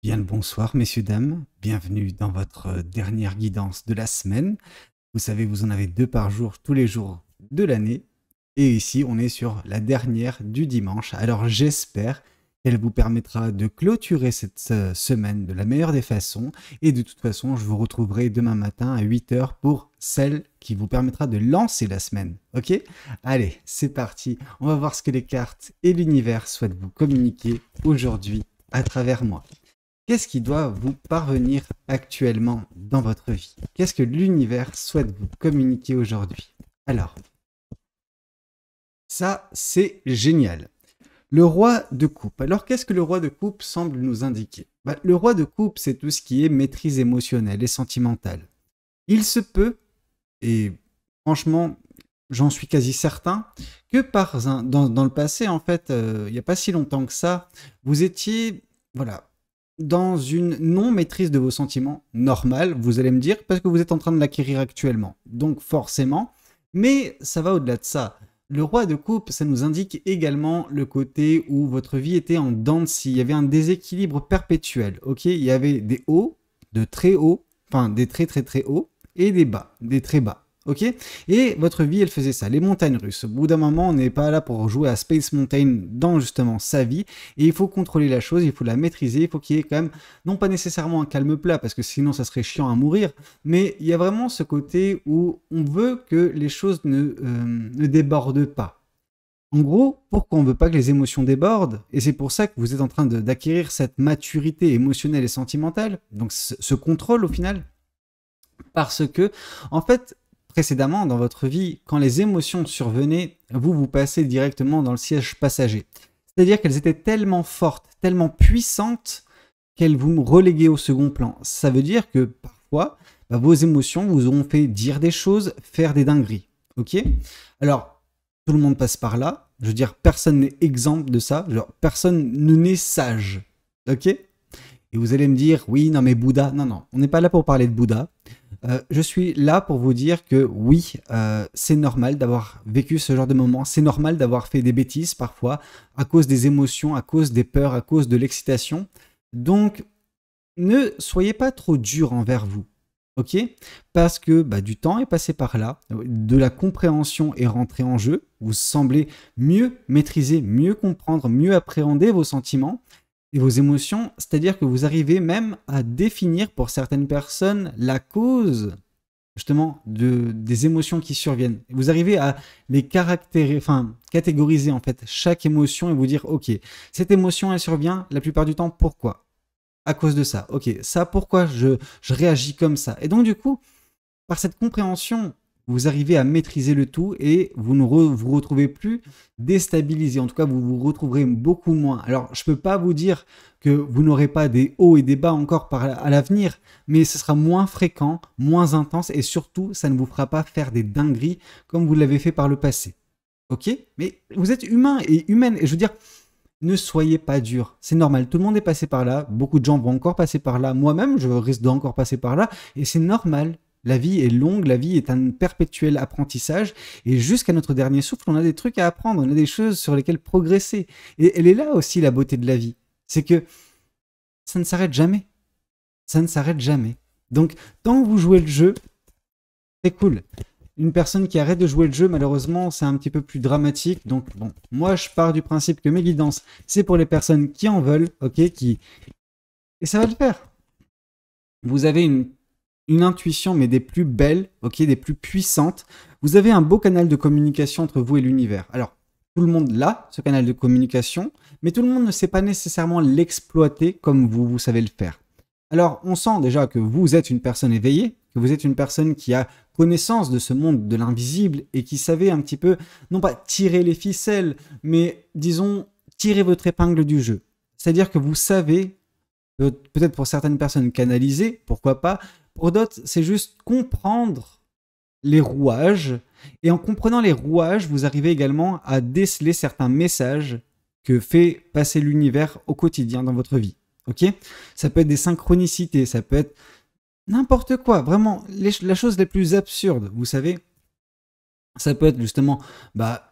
Bien le bonsoir, messieurs, dames. Bienvenue dans votre dernière guidance de la semaine. Vous savez, vous en avez 2 par jour, tous les jours de l'année. Et ici, on est sur la dernière du dimanche. Alors, j'espère qu'elle vous permettra de clôturer cette semaine de la meilleure des façons. Et de toute façon, je vous retrouverai demain matin à 8 heures pour celle qui vous permettra de lancer la semaine. Ok? Allez, c'est parti. On va voir ce que les cartes et l'univers souhaitent vous communiquer aujourd'hui à travers moi. Qu'est-ce qui doit vous parvenir actuellement dans votre vie? Qu'est-ce que l'univers souhaite vous communiquer aujourd'hui? Alors, ça, c'est génial. Le roi de coupe. Alors, qu'est-ce que le roi de coupe semble nous indiquer? Le roi de coupe, c'est tout ce qui est maîtrise émotionnelle et sentimentale. Il se peut, et franchement, j'en suis quasi certain, que dans le passé, en fait, il n'y a pas si longtemps que ça, vous étiez, voilà, dans une non-maîtrise de vos sentiments normale, vous allez me dire, parce que vous êtes en train de l'acquérir actuellement. Donc forcément, mais ça va au-delà de ça. Le roi de coupe, ça nous indique également le côté où votre vie était en dents de scie. Il y avait un déséquilibre perpétuel, ok? Il y avait des hauts, de très hauts, enfin des très très très hauts, et des bas, des très bas. Ok? Et votre vie, elle faisait ça, les montagnes russes. Au bout d'un moment, on n'est pas là pour jouer à Space Mountain dans justement sa vie. Et il faut contrôler la chose, il faut la maîtriser, il faut qu'il y ait quand même, non pas nécessairement un calme plat, parce que sinon ça serait chiant à mourir, mais il y a vraiment ce côté où on veut que les choses ne débordent pas. En gros, pourquoi on ne veut pas que les émotions débordent? Et c'est pour ça que vous êtes en train d'acquérir cette maturité émotionnelle et sentimentale, donc ce contrôle au final, parce que, en fait, précédemment dans votre vie, quand les émotions survenaient, vous passez directement dans le siège passager. C'est-à-dire qu'elles étaient tellement fortes, tellement puissantes, qu'elles vous reléguaient au second plan. Ça veut dire que parfois, vos émotions vous ont fait dire des choses, faire des dingueries. Ok? Alors, tout le monde passe par là. Je veux dire, personne n'est exempt de ça. Genre, personne ne naît sage. Ok? Et vous allez me dire, oui, non mais Bouddha. Non, non, on n'est pas là pour parler de Bouddha. Je suis là pour vous dire que oui, c'est normal d'avoir vécu ce genre de moment, c'est normal d'avoir fait des bêtises parfois, à cause des émotions, à cause des peurs, à cause de l'excitation. Donc, ne soyez pas trop dur envers vous, ok? Parce que du temps est passé par là, de la compréhension est rentrée en jeu, vous semblez mieux maîtriser, mieux comprendre, mieux appréhender vos sentiments, et vos émotions, c'est-à-dire que vous arrivez même à définir pour certaines personnes la cause justement des émotions qui surviennent. Vous arrivez à les catégoriser en fait chaque émotion et vous dire ok, cette émotion elle survient la plupart du temps, pourquoi? À cause de ça. Ok, ça pourquoi je réagis comme ça? Et donc du coup, par cette compréhension, vous arrivez à maîtriser le tout et vous ne vous retrouvez plus déstabilisé. En tout cas, vous vous retrouverez beaucoup moins. Alors, je ne peux pas vous dire que vous n'aurez pas des hauts et des bas encore à l'avenir, mais ce sera moins fréquent, moins intense et surtout, ça ne vous fera pas faire des dingueries comme vous l'avez fait par le passé. Ok? Mais vous êtes humain et humaine et je veux dire, ne soyez pas dur. C'est normal, tout le monde est passé par là, beaucoup de gens vont encore passer par là, moi-même je risque d'encore passer par là et c'est normal. La vie est longue, la vie est un perpétuel apprentissage et jusqu'à notre dernier souffle, on a des trucs à apprendre, on a des choses sur lesquelles progresser. Et elle est là aussi la beauté de la vie. C'est que ça ne s'arrête jamais. Ça ne s'arrête jamais. Donc, tant que vous jouez le jeu, c'est cool. Une personne qui arrête de jouer le jeu, malheureusement, c'est un petit peu plus dramatique. Donc, bon, moi, je pars du principe que mes guidances, c'est pour les personnes qui en veulent, ok, et ça va le faire. Vous avez une intuition, mais des plus belles, ok, des plus puissantes. Vous avez un beau canal de communication entre vous et l'univers. Alors, tout le monde l'a, ce canal de communication, mais tout le monde ne sait pas nécessairement l'exploiter comme vous savez le faire. Alors, on sent déjà que vous êtes une personne éveillée, que vous êtes une personne qui a connaissance de ce monde de l'invisible et qui savait un petit peu, non pas tirer les ficelles, mais disons, tirer votre épingle du jeu. C'est-à-dire que vous savez, peut-être pour certaines personnes canaliser, pourquoi pas, pour d'autres, c'est juste comprendre les rouages. Et en comprenant les rouages, vous arrivez également à déceler certains messages que fait passer l'univers au quotidien dans votre vie. Ok? Ça peut être des synchronicités, ça peut être n'importe quoi. Vraiment, la chose la plus absurde, vous savez. Ça peut être justement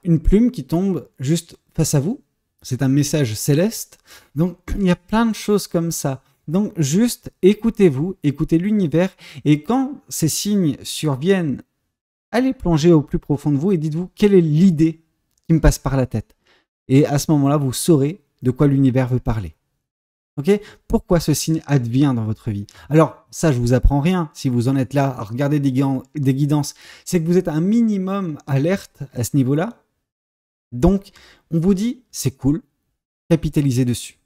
une plume qui tombe juste face à vous. C'est un message céleste. Donc, il y a plein de choses comme ça. Donc juste écoutez-vous, écoutez l'univers, et quand ces signes surviennent, allez plonger au plus profond de vous et dites-vous quelle est l'idée qui me passe par la tête. Et à ce moment-là, vous saurez de quoi l'univers veut parler. Ok? Pourquoi ce signe advient dans votre vie? Alors, ça, je vous apprends rien. Si vous en êtes là à regarder des guidances, c'est que vous êtes un minimum alerte à ce niveau-là. Donc, on vous dit, c'est cool, capitalisez dessus.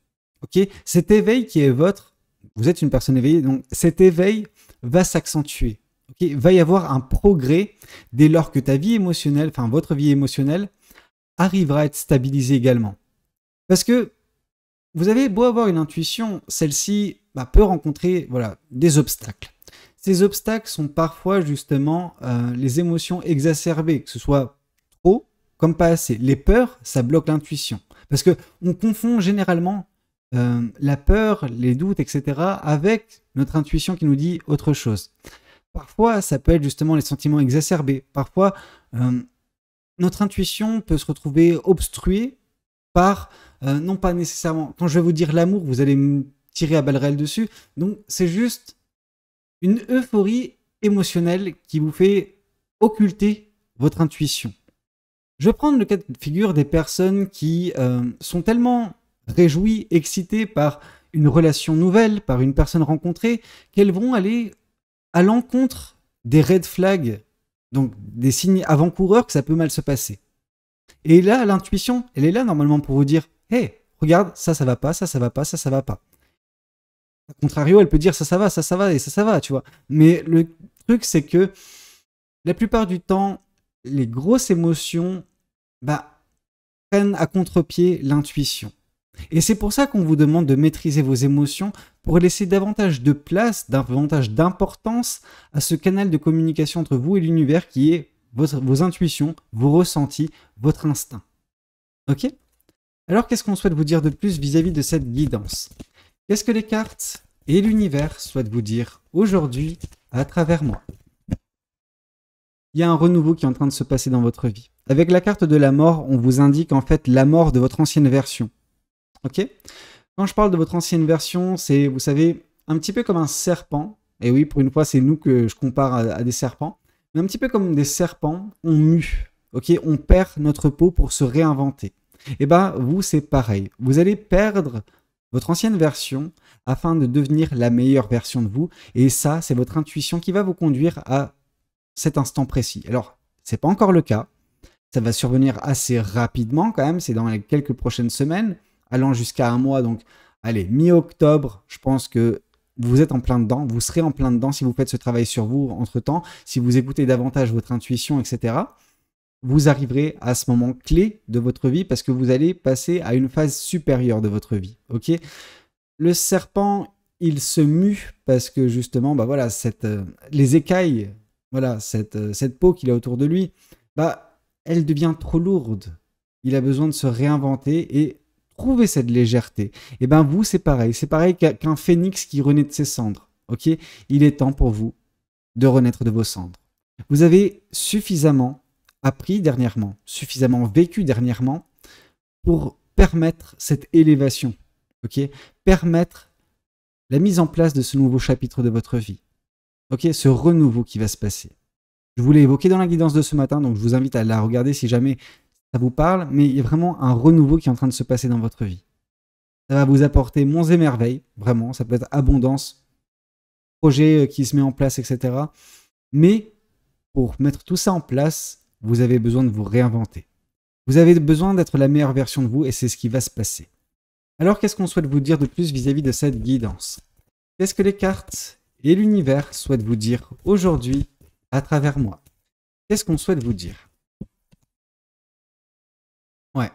Ok? Cet éveil qui est votre, vous êtes une personne éveillée, donc cet éveil va s'accentuer. Okay? Va y avoir un progrès dès lors que ta vie émotionnelle, enfin votre vie émotionnelle, arrivera à être stabilisée également. Parce que vous avez beau avoir une intuition, celle-ci peut rencontrer des obstacles. Ces obstacles sont parfois justement les émotions exacerbées, que ce soit trop comme pas assez. Les peurs, ça bloque l'intuition. Parce qu'on confond généralement la peur, les doutes, etc. avec notre intuition qui nous dit autre chose. Parfois, ça peut être justement les sentiments exacerbés. Parfois, notre intuition peut se retrouver obstruée par, non pas nécessairement, quand je vais vous dire l'amour, vous allez me tirer à balles réelles dessus. Donc, c'est juste une euphorie émotionnelle qui vous fait occulter votre intuition. Je vais prendre le cas de figure des personnes qui sont tellement réjouies, excitées par une relation nouvelle, par une personne rencontrée, qu'elles vont aller à l'encontre des red flags, donc des signes avant-coureurs que ça peut mal se passer. Et là, l'intuition, elle est là normalement pour vous dire « Hey, regarde, ça va pas, ça va pas, ça va pas. » A contrario, elle peut dire « ça va, et ça va, tu vois. » Mais le truc, c'est que la plupart du temps, les grosses émotions prennent à contre-pied l'intuition. Et c'est pour ça qu'on vous demande de maîtriser vos émotions pour laisser davantage de place, davantage d'importance à ce canal de communication entre vous et l'univers qui est vos intuitions, vos ressentis, votre instinct. Ok? Alors qu'est-ce qu'on souhaite vous dire de plus vis-à-vis de cette guidance? Qu'est-ce que les cartes et l'univers souhaitent vous dire aujourd'hui à travers moi? Il y a un renouveau qui est en train de se passer dans votre vie. Avec la carte de la mort, on vous indique en fait la mort de votre ancienne version. Ok? Quand je parle de votre ancienne version, c'est, vous savez, un petit peu comme un serpent. Et oui, pour une fois, c'est nous que je compare à des serpents. Mais un petit peu comme des serpents, on mue. Ok? On perd notre peau pour se réinventer. Et vous, c'est pareil. Vous allez perdre votre ancienne version afin de devenir la meilleure version de vous. Et ça, c'est votre intuition qui va vous conduire à cet instant précis. Alors, c'est pas encore le cas. Ça va survenir assez rapidement quand même. C'est dans les quelques prochaines semaines, allant jusqu'à un mois. Donc, allez, mi-octobre, je pense que vous êtes en plein dedans. Vous serez en plein dedans si vous faites ce travail sur vous entre-temps. Si vous écoutez davantage votre intuition, etc., vous arriverez à ce moment clé de votre vie parce que vous allez passer à une phase supérieure de votre vie. Ok? Le serpent, il se mue parce que justement, les écailles, cette peau qu'il a autour de lui, elle devient trop lourde. Il a besoin de se réinventer et trouver cette légèreté. Et vous, c'est pareil. C'est pareil qu'un phénix qui renaît de ses cendres. Ok? Il est temps pour vous de renaître de vos cendres. Vous avez suffisamment appris dernièrement, suffisamment vécu dernièrement pour permettre cette élévation. Ok? Permettre la mise en place de ce nouveau chapitre de votre vie. Ok? Ce renouveau qui va se passer. Je vous l'ai évoqué dans la guidance de ce matin, donc je vous invite à la regarder si jamais ça vous parle, mais il y a vraiment un renouveau qui est en train de se passer dans votre vie. Ça va vous apporter monts et merveilles, vraiment, ça peut être abondance, projet qui se met en place, etc. Mais pour mettre tout ça en place, vous avez besoin de vous réinventer. Vous avez besoin d'être la meilleure version de vous et c'est ce qui va se passer. Alors qu'est-ce qu'on souhaite vous dire de plus vis-à-vis de cette guidance? Qu'est-ce que les cartes et l'univers souhaitent vous dire aujourd'hui à travers moi? Qu'est-ce qu'on souhaite vous dire? Ouais,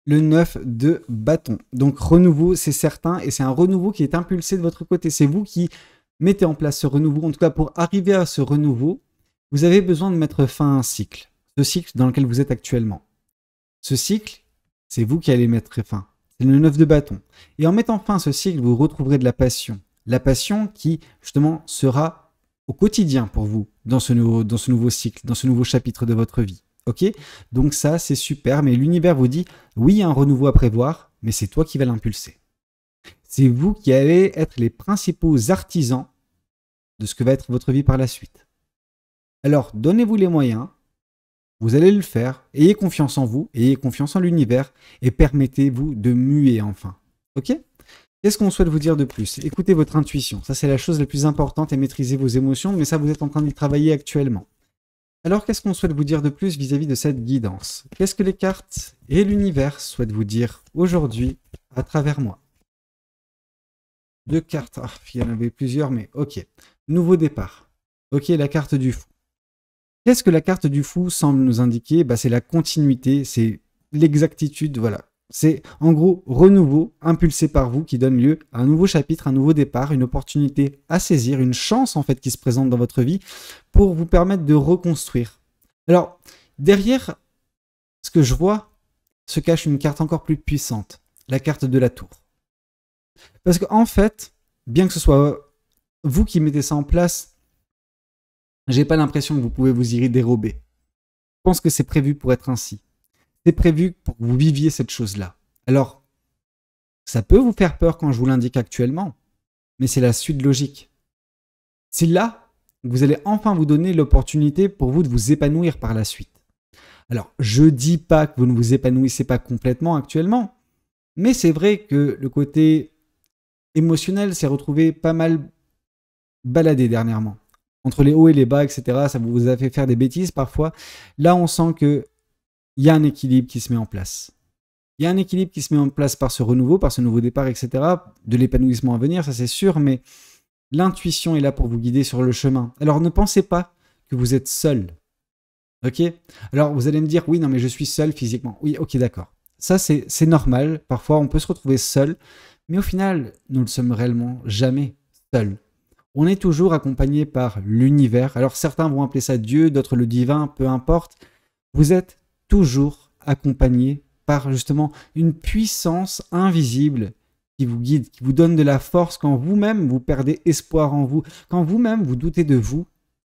le 9 de bâton. Donc renouveau, c'est certain, et c'est un renouveau qui est impulsé de votre côté. C'est vous qui mettez en place ce renouveau. En tout cas, pour arriver à ce renouveau, vous avez besoin de mettre fin à un cycle. Ce cycle dans lequel vous êtes actuellement. Ce cycle, c'est vous qui allez mettre fin. C'est le 9 de bâton. Et en mettant fin à ce cycle, vous retrouverez de la passion. La passion qui, justement, sera au quotidien pour vous dans ce nouveau cycle, dans ce nouveau chapitre de votre vie. Ok? Donc ça, c'est super, mais l'univers vous dit, oui, il y a un renouveau à prévoir, mais c'est toi qui vas l'impulser. C'est vous qui allez être les principaux artisans de ce que va être votre vie par la suite. Alors, donnez-vous les moyens, vous allez le faire, ayez confiance en vous, ayez confiance en l'univers et permettez-vous de muer enfin. Ok ? Qu'est-ce qu'on souhaite vous dire de plus? Écoutez votre intuition, ça c'est la chose la plus importante et maîtrisez vos émotions, mais ça vous êtes en train d'y travailler actuellement. Alors qu'est-ce qu'on souhaite vous dire de plus vis-à-vis de cette guidance? Qu'est-ce que les cartes et l'univers souhaitent vous dire aujourd'hui à travers moi? Deux cartes, ah, il y en avait plusieurs, mais ok. Nouveau départ. Ok, la carte du fou. Qu'est-ce que la carte du fou semble nous indiquer? C'est la continuité, c'est l'exactitude, voilà. C'est en gros renouveau impulsé par vous qui donne lieu à un nouveau chapitre, un nouveau départ, une opportunité à saisir, une chance en fait qui se présente dans votre vie pour vous permettre de reconstruire. Alors, derrière ce que je vois se cache une carte encore plus puissante, la carte de la tour. Parce qu'en fait, bien que ce soit vous qui mettez ça en place, j'ai pas l'impression que vous pouvez vous y dérober. Je pense que c'est prévu pour être ainsi. C'est prévu pour que vous viviez cette chose-là. Alors, ça peut vous faire peur quand je vous l'indique actuellement, mais c'est la suite logique. C'est là que vous allez enfin vous donner l'opportunité pour vous de vous épanouir par la suite. Alors, je dis pas que vous ne vous épanouissez pas complètement actuellement, mais c'est vrai que le côté émotionnel s'est retrouvé pas mal baladé dernièrement. Entre les hauts et les bas, etc., ça vous a fait faire des bêtises parfois. Là, on sent que il y a un équilibre qui se met en place. Il y a un équilibre qui se met en place par ce renouveau, par ce nouveau départ, etc. De l'épanouissement à venir, ça c'est sûr, mais l'intuition est là pour vous guider sur le chemin. Alors ne pensez pas que vous êtes seul. Ok? Alors vous allez me dire, oui, non, mais je suis seul physiquement. Oui, ok, d'accord. Ça c'est normal. Parfois on peut se retrouver seul, mais au final, nous ne sommes réellement jamais seuls. On est toujours accompagné par l'univers. Alors certains vont appeler ça Dieu, d'autres le divin, peu importe. Vous êtes toujours accompagné par justement une puissance invisible qui vous guide, qui vous donne de la force quand vous-même vous perdez espoir en vous, quand vous-même vous doutez de vous,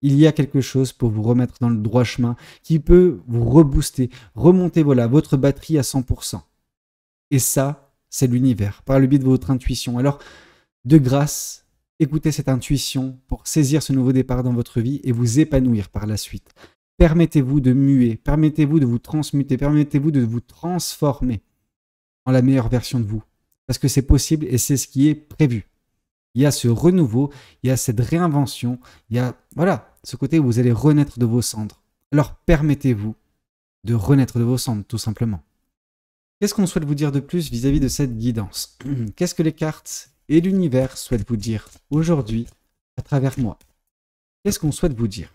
il y a quelque chose pour vous remettre dans le droit chemin qui peut vous rebooster, remonter votre batterie à 100%. Et ça, c'est l'univers, par le biais de votre intuition. Alors, de grâce, écoutez cette intuition pour saisir ce nouveau départ dans votre vie et vous épanouir par la suite. Permettez-vous de muer, permettez-vous de vous transmuter, permettez-vous de vous transformer en la meilleure version de vous. Parce que c'est possible et c'est ce qui est prévu. Il y a ce renouveau, il y a cette réinvention, il y a ce côté où vous allez renaître de vos cendres. Alors permettez-vous de renaître de vos cendres, tout simplement. Qu'est-ce qu'on souhaite vous dire de plus vis-à-vis de cette guidance? Qu'est-ce que les cartes et l'univers souhaitent vous dire aujourd'hui à travers moi? Qu'est-ce qu'on souhaite vous dire?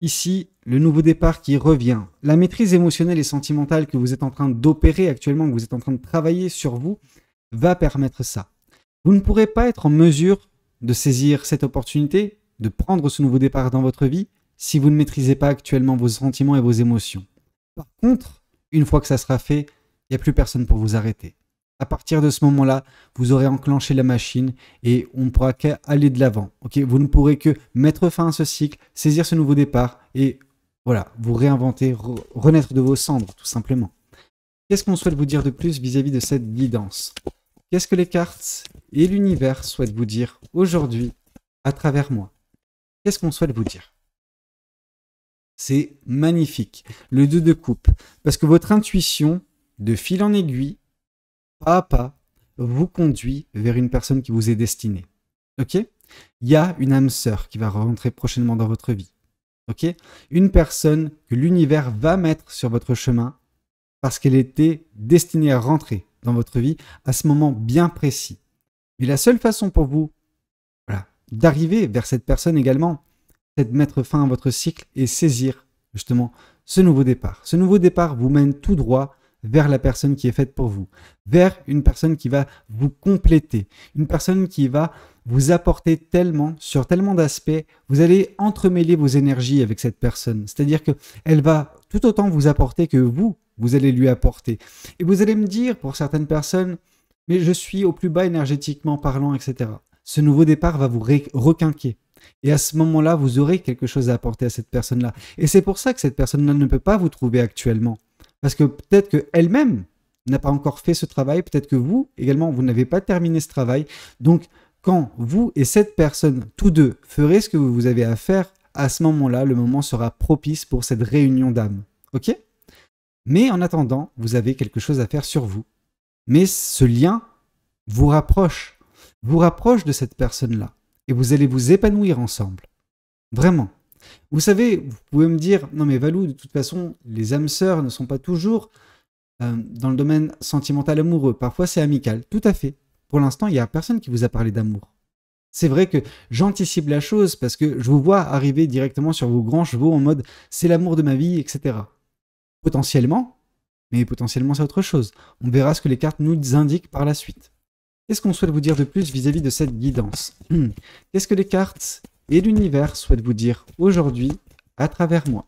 Ici, le nouveau départ qui revient. La maîtrise émotionnelle et sentimentale que vous êtes en train d'opérer actuellement, que vous êtes en train de travailler sur vous, va permettre ça. Vous ne pourrez pas être en mesure de saisir cette opportunité, de prendre ce nouveau départ dans votre vie, si vous ne maîtrisez pas actuellement vos sentiments et vos émotions. Par contre, une fois que ça sera fait, il n'y a plus personne pour vous arrêter. À partir de ce moment-là, vous aurez enclenché la machine et on ne pourra qu'aller de l'avant. Okay, vous ne pourrez que mettre fin à ce cycle, saisir ce nouveau départ et vous réinventer, renaître de vos cendres, tout simplement. Qu'est-ce qu'on souhaite vous dire de plus vis-à-vis de cette guidance? Qu'est-ce que les cartes et l'univers souhaitent vous dire aujourd'hui à travers moi? Qu'est-ce qu'on souhaite vous dire? C'est magnifique, le 2 de coupe, parce que votre intuition, de fil en aiguille, pas à pas, vous conduit vers une personne qui vous est destinée. Ok? Il y a une âme sœur qui va rentrer prochainement dans votre vie. Ok? Une personne que l'univers va mettre sur votre chemin parce qu'elle était destinée à rentrer dans votre vie à ce moment bien précis. Mais la seule façon pour vous d'arriver vers cette personne également, c'est de mettre fin à votre cycle et saisir justement ce nouveau départ. Ce nouveau départ vous mène tout droit vers la personne qui est faite pour vous, vers une personne qui va vous compléter, une personne qui va vous apporter tellement, sur tellement d'aspects, vous allez entremêler vos énergies avec cette personne. C'est-à-dire qu'elle va tout autant vous apporter que vous allez lui apporter. Et vous allez me dire, pour certaines personnes, mais je suis au plus bas énergétiquement parlant, etc. Ce nouveau départ va vous requinquer. Et à ce moment-là, vous aurez quelque chose à apporter à cette personne-là. Et c'est pour ça que cette personne-là ne peut pas vous trouver actuellement. Parce que peut-être qu'elle-même n'a pas encore fait ce travail. Peut-être que vous, également, vous n'avez pas terminé ce travail. Donc, quand vous et cette personne, tous deux, ferez ce que vous avez à faire, à ce moment-là, le moment sera propice pour cette réunion d'âme. Ok? Mais en attendant, vous avez quelque chose à faire sur vous. Mais ce lien vous rapproche de cette personne-là. Et vous allez vous épanouir ensemble. Vraiment. Vous savez, vous pouvez me dire, non mais Valou, de toute façon, les âmes sœurs ne sont pas toujours dans le domaine sentimental amoureux. Parfois, c'est amical. Tout à fait. Pour l'instant, il n'y a personne qui vous a parlé d'amour. C'est vrai que j'anticipe la chose parce que je vous vois arriver directement sur vos grands chevaux en mode c'est l'amour de ma vie, etc. Potentiellement, mais potentiellement c'est autre chose. On verra ce que les cartes nous indiquent par la suite. Qu'est-ce qu'on souhaite vous dire de plus vis-à-vis de cette guidance? Qu'est-ce que les cartes et l'univers souhaitent vous dire aujourd'hui à travers moi?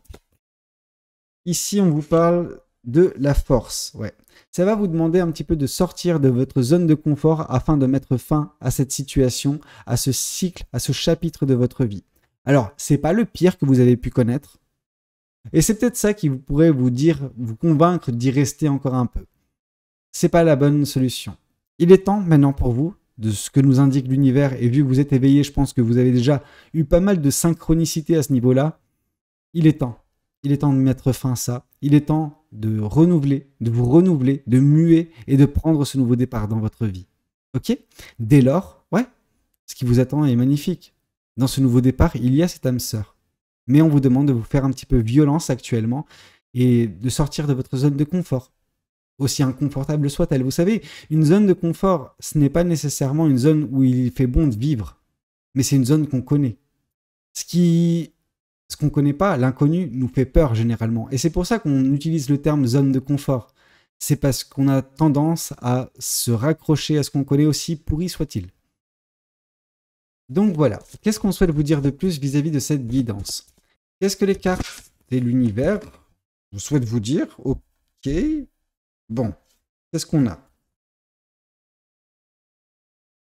Ici, on vous parle de la force. Ouais. Ça va vous demander un petit peu de sortir de votre zone de confort afin de mettre fin à cette situation, à ce cycle, à ce chapitre de votre vie. Alors, c'est pas le pire que vous avez pu connaître. Et c'est peut-être ça qui pourrait vous convaincre d'y rester encore un peu. C'est pas la bonne solution. Il est temps maintenant pour vous, de ce que nous indique l'univers, et vu que vous êtes éveillé, je pense que vous avez déjà eu pas mal de synchronicité à ce niveau-là. Il est temps. Il est temps de mettre fin à ça. Il est temps de renouveler, de vous renouveler, de muer et de prendre ce nouveau départ dans votre vie. Ok? Dès lors, ouais, ce qui vous attend est magnifique. Dans ce nouveau départ, il y a cette âme sœur. Mais on vous demande de vous faire un petit peu violence actuellement et de sortir de votre zone de confort. Aussi inconfortable soit-elle. Vous savez, une zone de confort, ce n'est pas nécessairement une zone où il fait bon de vivre, mais c'est une zone qu'on connaît. Ce qu'on ne connaît pas, l'inconnu, nous fait peur généralement. Et c'est pour ça qu'on utilise le terme zone de confort. C'est parce qu'on a tendance à se raccrocher à ce qu'on connaît, aussi pourri soit-il. Donc voilà, qu'est-ce qu'on souhaite vous dire de plus vis-à-vis de cette guidance? Qu'est-ce que les cartes et l'univers vous souhaitent vous dire? Ok, bon, qu'est-ce qu'on a?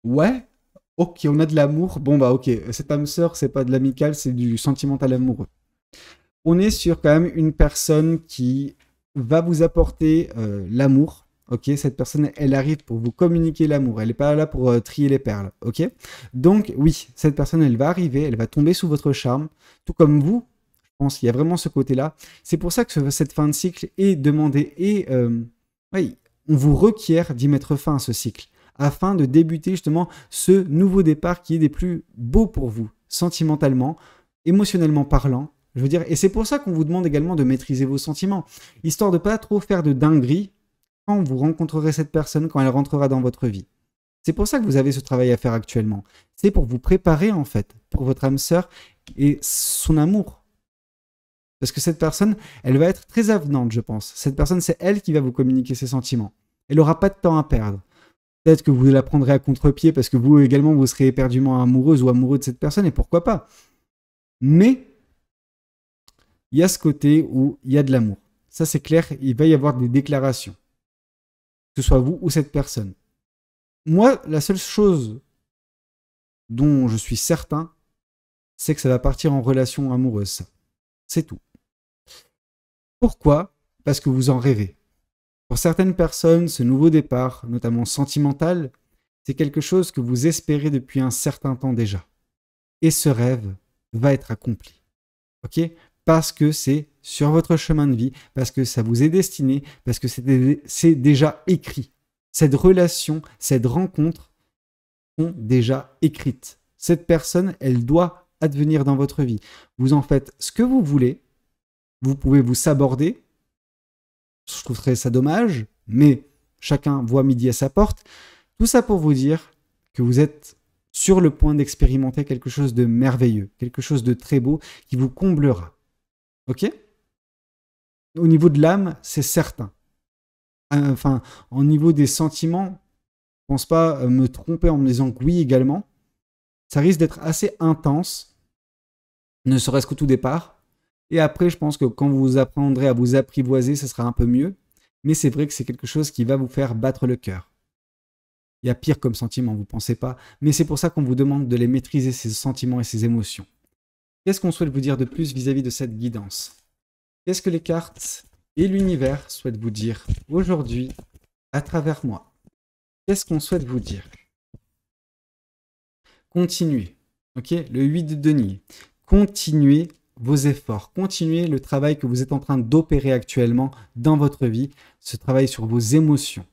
Ouais, ok, on a de l'amour. Bon bah ok, cette âme sœur, c'est pas de l'amical, c'est du sentimental amoureux. On est sur quand même une personne qui va vous apporter l'amour. Ok, cette personne, elle arrive pour vous communiquer l'amour. Elle n'est pas là pour trier les perles. Ok, donc oui, cette personne, elle va arriver, elle va tomber sous votre charme, tout comme vous. Je pense qu'il y a vraiment ce côté-là. C'est pour ça que cette fin de cycle est demandée et oui, on vous requiert d'y mettre fin à ce cycle afin de débuter justement ce nouveau départ qui est des plus beaux pour vous, sentimentalement, émotionnellement parlant. Je veux dire, et c'est pour ça qu'on vous demande également de maîtriser vos sentiments, histoire de ne pas trop faire de dingueries quand vous rencontrerez cette personne, quand elle rentrera dans votre vie. C'est pour ça que vous avez ce travail à faire actuellement. C'est pour vous préparer en fait, pour votre âme sœur et son amour. Parce que cette personne, elle va être très avenante, je pense. Cette personne, c'est elle qui va vous communiquer ses sentiments. Elle n'aura pas de temps à perdre. Peut-être que vous la prendrez à contre-pied parce que vous également, vous serez éperdument amoureuse ou amoureux de cette personne, et pourquoi pas. Mais il y a ce côté où il y a de l'amour. Ça, c'est clair, il va y avoir des déclarations. Que ce soit vous ou cette personne. Moi, la seule chose dont je suis certain, c'est que ça va partir en relation amoureuse. C'est tout. Pourquoi? Parce que vous en rêvez. Pour certaines personnes, ce nouveau départ, notamment sentimental, c'est quelque chose que vous espérez depuis un certain temps déjà. Et ce rêve va être accompli. Ok? Parce que c'est sur votre chemin de vie, parce que ça vous est destiné, parce que c'est déjà écrit. Cette relation, cette rencontre sont déjà écrites. Cette personne, elle doit advenir dans votre vie. Vous en faites ce que vous voulez. Vous pouvez vous saborder. Je trouverais ça dommage, mais chacun voit midi à sa porte. Tout ça pour vous dire que vous êtes sur le point d'expérimenter quelque chose de merveilleux, quelque chose de très beau qui vous comblera. Ok? Au niveau de l'âme, c'est certain. Enfin, au niveau des sentiments, je ne pense pas me tromper en me disant que oui également. Ça risque d'être assez intense, ne serait-ce qu'au tout départ. Et après, je pense que quand vous apprendrez à vous apprivoiser, ça sera un peu mieux. Mais c'est vrai que c'est quelque chose qui va vous faire battre le cœur. Il y a pire comme sentiment, vous ne pensez pas. Mais c'est pour ça qu'on vous demande de les maîtriser, ces sentiments et ces émotions. Qu'est-ce qu'on souhaite vous dire de plus vis-à-vis de cette guidance? Qu'est-ce que les cartes et l'univers souhaitent vous dire aujourd'hui à travers moi. Qu'est-ce qu'on souhaite vous dire? Continuez. Ok, le 8 de denier. Continuez vos efforts. Continuez le travail que vous êtes en train d'opérer actuellement dans votre vie. Ce travail sur vos émotions,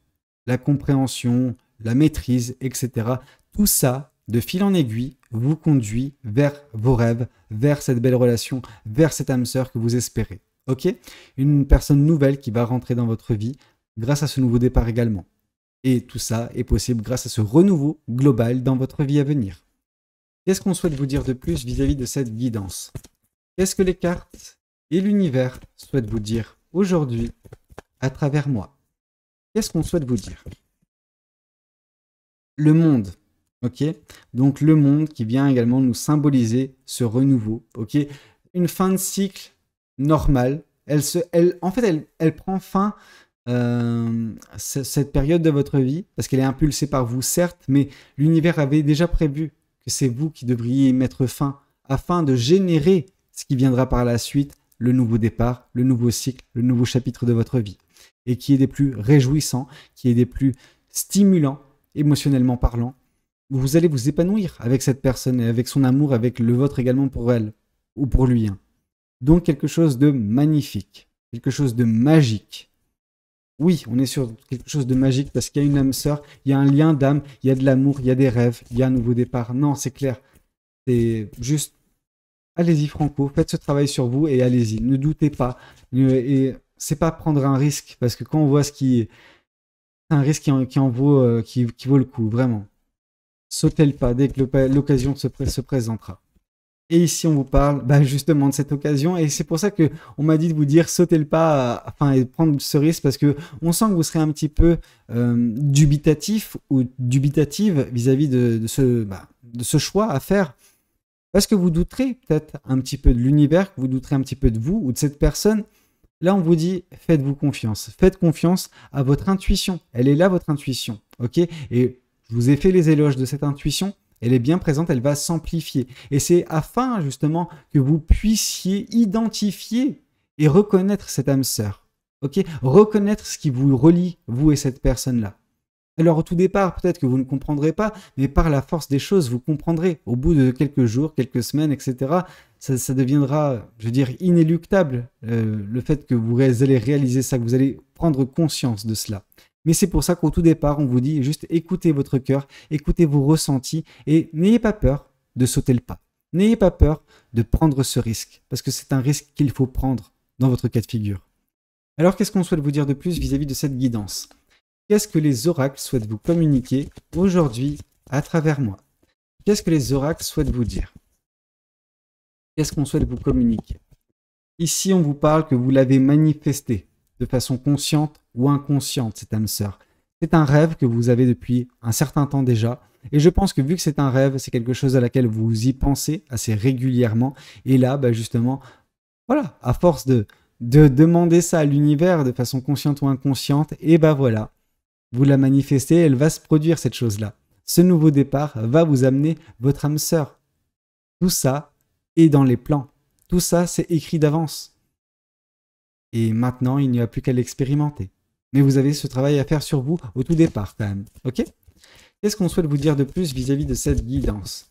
la compréhension, la maîtrise, etc. Tout ça, de fil en aiguille, vous conduit vers vos rêves, vers cette belle relation, vers cette âme sœur que vous espérez. Ok? Une personne nouvelle qui va rentrer dans votre vie grâce à ce nouveau départ également. Et tout ça est possible grâce à ce renouveau global dans votre vie à venir. Qu'est-ce qu'on souhaite vous dire de plus vis-à-vis de cette guidance? Qu'est-ce que les cartes et l'univers souhaitent vous dire aujourd'hui à travers moi? Qu'est-ce qu'on souhaite vous dire? Le monde, ok? Donc le monde qui vient également nous symboliser ce renouveau, ok? Une fin de cycle normale. Elle prend fin cette période de votre vie parce qu'elle est impulsée par vous, certes, mais l'univers avait déjà prévu que c'est vous qui devriez y mettre fin afin de générer ce qui viendra par la suite, le nouveau départ, le nouveau cycle, le nouveau chapitre de votre vie et qui est des plus réjouissants, qui est des plus stimulants émotionnellement parlant. Vous allez vous épanouir avec cette personne et avec son amour, avec le vôtre également pour elle ou pour lui. Donc quelque chose de magnifique, quelque chose de magique. Oui, on est sur quelque chose de magique parce qu'il y a une âme sœur, il y a un lien d'âme, il y a de l'amour, il y a des rêves, il y a un nouveau départ. Non, c'est clair. C'est juste, allez-y Franco, faites ce travail sur vous et allez-y. Ne doutez pas. Et c'est pas prendre un risque parce que quand on voit c'est un risque qui vaut le coup, vraiment. Sautez le pas dès que l'occasion se présentera. Et ici, on vous parle justement de cette occasion. Et c'est pour ça qu'on m'a dit de vous dire sautez le pas et prendre ce risque parce qu'on sent que vous serez un petit peu dubitatif ou dubitative vis-à-vis de ce choix à faire. Parce que vous douterez peut-être un petit peu de l'univers, que vous douterez un petit peu de vous ou de cette personne. Là, on vous dit faites-vous confiance. Faites confiance à votre intuition. Elle est là, votre intuition. Ok? Et je vous ai fait les éloges de cette intuition. Elle est bien présente, elle va s'amplifier. Et c'est afin justement que vous puissiez identifier et reconnaître cette âme sœur. Ok? Reconnaître ce qui vous relie, vous et cette personne-là. Alors au tout départ, peut-être que vous ne comprendrez pas, mais par la force des choses, vous comprendrez. Au bout de quelques jours, quelques semaines, etc., ça deviendra, je veux dire, inéluctable, le fait que vous allez réaliser ça, que vous allez prendre conscience de cela. Mais c'est pour ça qu'au tout départ, on vous dit juste écoutez votre cœur, écoutez vos ressentis et n'ayez pas peur de sauter le pas. N'ayez pas peur de prendre ce risque, parce que c'est un risque qu'il faut prendre dans votre cas de figure. Alors qu'est-ce qu'on souhaite vous dire de plus vis-à-vis de cette guidance? Qu'est-ce que les oracles souhaitent vous communiquer aujourd'hui à travers moi? Qu'est-ce que les oracles souhaitent vous dire? Qu'est-ce qu'on souhaite vous communiquer? Ici, on vous parle que vous l'avez manifesté de façon consciente ou inconsciente, cette âme sœur. C'est un rêve que vous avez depuis un certain temps déjà. Et je pense que vu que c'est un rêve, c'est quelque chose à laquelle vous y pensez assez régulièrement. Et là, justement, voilà, à force de demander ça à l'univers de façon consciente ou inconsciente, et voilà, vous la manifestez, elle va se produire cette chose-là. Ce nouveau départ va vous amener votre âme sœur. Tout ça est dans les plans. Tout ça, c'est écrit d'avance. Et maintenant, il n'y a plus qu'à l'expérimenter. Mais vous avez ce travail à faire sur vous au tout départ quand même. Ok? Qu'est-ce qu'on souhaite vous dire de plus vis-à-vis de cette guidance?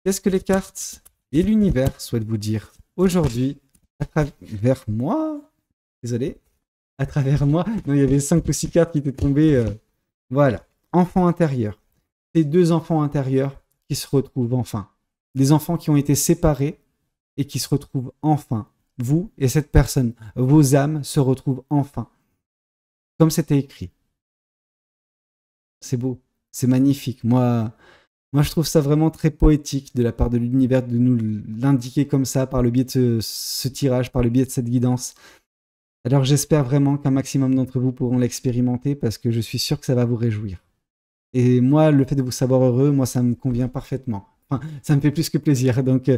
Qu'est-ce que les cartes et l'univers souhaitent vous dire aujourd'hui à travers moi? Désolé. À travers moi. Non, il y avait 5 ou 6 cartes qui étaient tombées. Voilà. Enfant intérieur. Ces deux enfants intérieurs qui se retrouvent enfin. Des enfants qui ont été séparés et qui se retrouvent enfin. Vous et cette personne, vos âmes se retrouvent enfin. Comme c'était écrit. C'est beau, c'est magnifique. Moi, je trouve ça vraiment très poétique de la part de l'univers de nous l'indiquer comme ça par le biais de ce tirage, par le biais de cette guidance. Alors j'espère vraiment qu'un maximum d'entre vous pourront l'expérimenter parce que je suis sûr que ça va vous réjouir. Et moi, le fait de vous savoir heureux, moi, ça me convient parfaitement. Enfin, ça me fait plus que plaisir. Donc,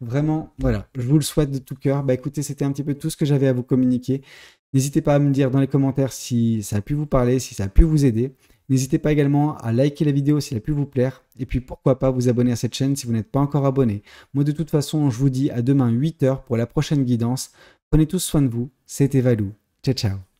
vraiment, voilà, je vous le souhaite de tout cœur. Écoutez, c'était un petit peu tout ce que j'avais à vous communiquer. N'hésitez pas à me dire dans les commentaires si ça a pu vous parler, si ça a pu vous aider. N'hésitez pas également à liker la vidéo si elle a pu vous plaire. Et puis, pourquoi pas vous abonner à cette chaîne si vous n'êtes pas encore abonné. Moi, de toute façon, je vous dis à demain 8 h pour la prochaine guidance. Prenez tous soin de vous. C'était Valou. Ciao, ciao.